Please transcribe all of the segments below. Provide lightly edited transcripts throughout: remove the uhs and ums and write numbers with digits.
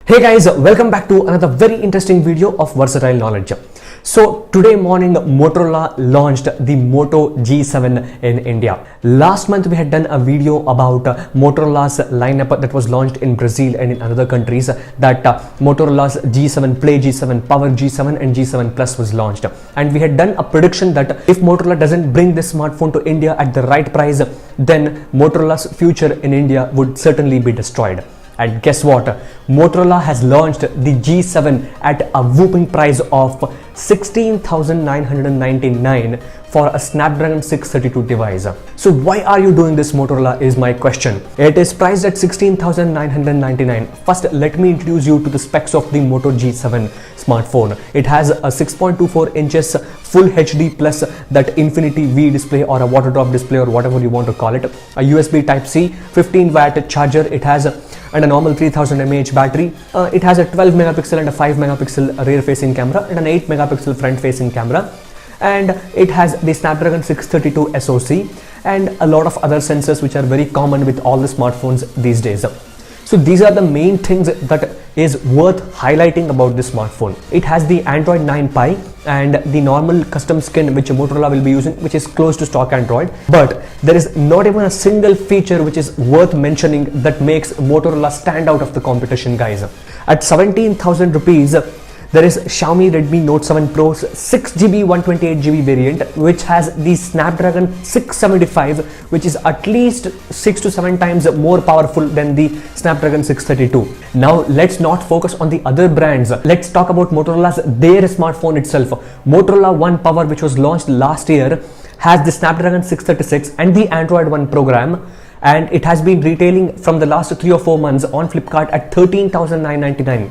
Hey guys, welcome back to another very interesting video of Versatile Knowledge. So today morning Motorola launched the Moto G7 in India. Last month we had done a video about Motorola's lineup that was launched in Brazil and in other countries, that Motorola's G7, Play G7, Power G7 and G7 Plus was launched. And we had done a prediction that if Motorola doesn't bring this smartphone to India at the right price, then Motorola's future in India would certainly be destroyed. And guess what? Motorola has launched the G7 at a whopping price of 16,999 for a Snapdragon 632 device. So why are you doing this, Motorola, is my question. It is priced at 16,999. First, let me introduce you to the specs of the Moto G7 smartphone. It has a 6.24 inches Full HD plus that Infinity V display or a water drop display or whatever you want to call it, a USB Type-C, 15-watt charger. It has and a normal 3000 mAh battery. It has a 12 megapixel and a 5 megapixel rear facing camera and an 8 megapixel front facing camera, and it has the Snapdragon 632 SoC and a lot of other sensors which are very common with all the smartphones these days. So these are the main things that is worth highlighting about this smartphone. It has the Android 9 Pie and the normal custom skin which Motorola will be using, which is close to stock Android. But there is not even a single feature which is worth mentioning that makes Motorola stand out of the competition, guys. At 17,000 rupees, there is Xiaomi Redmi Note 7 Pro's 6GB 128GB variant, which has the Snapdragon 675, which is at least 6 to 7 times more powerful than the Snapdragon 632. Now let's not focus on the other brands. Let's talk about their smartphone itself. Motorola One Power, which was launched last year, has the Snapdragon 636 and the Android One program, and it has been retailing from the last 3 or 4 months on Flipkart at 13,999.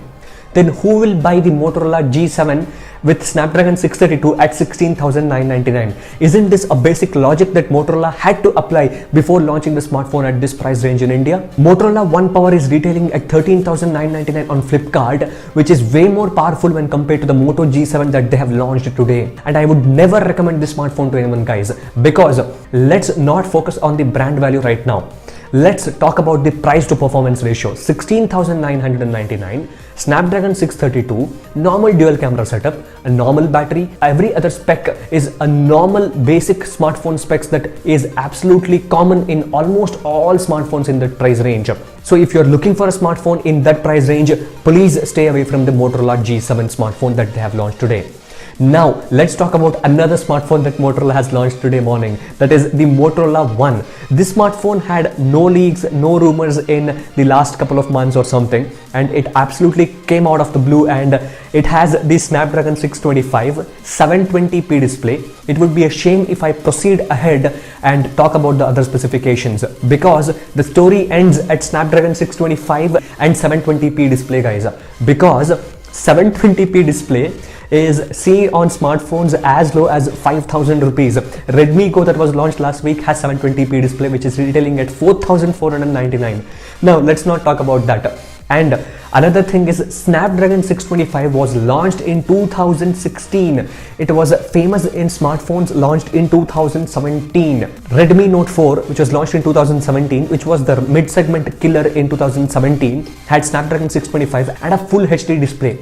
Then who will buy the Motorola G7 with Snapdragon 632 at 16,999? Isn't this a basic logic that Motorola had to apply before launching the smartphone at this price range in India? Motorola One Power is retailing at 13,999 on Flipkart, which is way more powerful when compared to the Moto G7 that they have launched today. And I would never recommend this smartphone to anyone, guys, because let's not focus on the brand value right now. Let's talk about the price to performance ratio. 16,999, Snapdragon 632, normal dual camera setup, a normal battery. Every other spec is a normal basic smartphone specs that is absolutely common in almost all smartphones in that price range. So if you're looking for a smartphone in that price range, please stay away from the Motorola G7 smartphone that they have launched today. Now let's talk about another smartphone that Motorola has launched today morning, that is the Motorola One. This smartphone had no leaks, no rumors in the last couple of months or something, and it absolutely came out of the blue, and it has the Snapdragon 625 720p display. It would be a shame if I proceed ahead and talk about the other specifications, because the story ends at Snapdragon 625 and 720p display, guys, because 720p display is seen on smartphones as low as 5,000 rupees. Redmi Go that was launched last week has 720p display, which is retailing at 4,499. Now let's not talk about that. And another thing is, Snapdragon 625 was launched in 2016. It was famous in smartphones launched in 2017. Redmi Note 4, which was launched in 2017, which was the mid-segment killer in 2017, had Snapdragon 625 and a full HD display.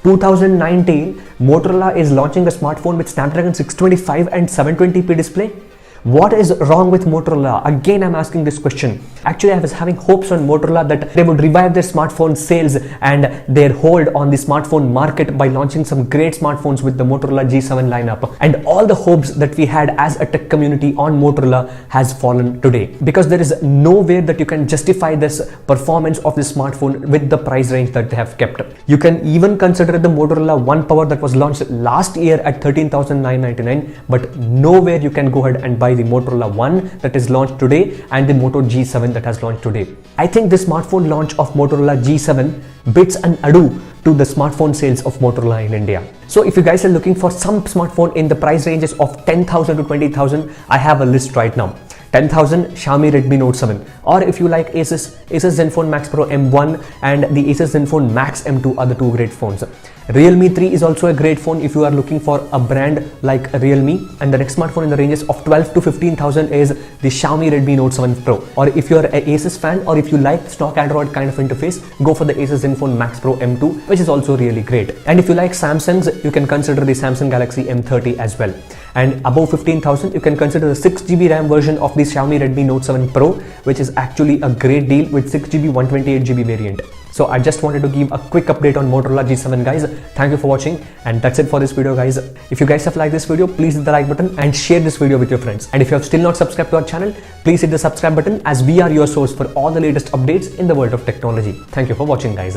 2019, Motorola is launching a smartphone with Snapdragon 625 and 720p display. What is wrong with Motorola? Again, I'm asking this question. Actually, I was having hopes on Motorola that they would revive their smartphone sales and their hold on the smartphone market by launching some great smartphones with the Motorola G7 lineup. And all the hopes that we had as a tech community on Motorola has fallen today, because there is no way that you can justify this performance of this smartphone with the price range that they have kept. You can even consider the Motorola One Power that was launched last year at 13,999, but nowhere you can go ahead and buy the Motorola One that is launched today and the Moto G7 that has launched today. I think the smartphone launch of Motorola G7 bids an adieu to the smartphone sales of Motorola in India. So if you guys are looking for some smartphone in the price ranges of 10,000 to 20,000, I have a list right now. 10,000 Xiaomi Redmi Note 7. Or if you like Asus Zenfone Max Pro M1 and the Asus Zenfone Max M2 are the two great phones. Realme 3 is also a great phone if you are looking for a brand like Realme, and the next smartphone in the ranges of 12 to 15,000 is the Xiaomi Redmi Note 7 Pro. Or if you're an Asus fan or if you like stock Android kind of interface, go for the Asus Zenfone Max Pro M2, which is also really great. And if you like Samsungs, you can consider the Samsung Galaxy M30 as well. And above 15,000, you can consider the 6GB RAM version of the Xiaomi Redmi Note 7 Pro, which is actually a great deal with 6GB 128GB variant. So I just wanted to give a quick update on Motorola G7 guys. Thank you for watching, and that's it for this video guys. If you guys have liked this video, please hit the like button and share this video with your friends. And if you have still not subscribed to our channel, please hit the subscribe button, as we are your source for all the latest updates in the world of technology. Thank you for watching guys.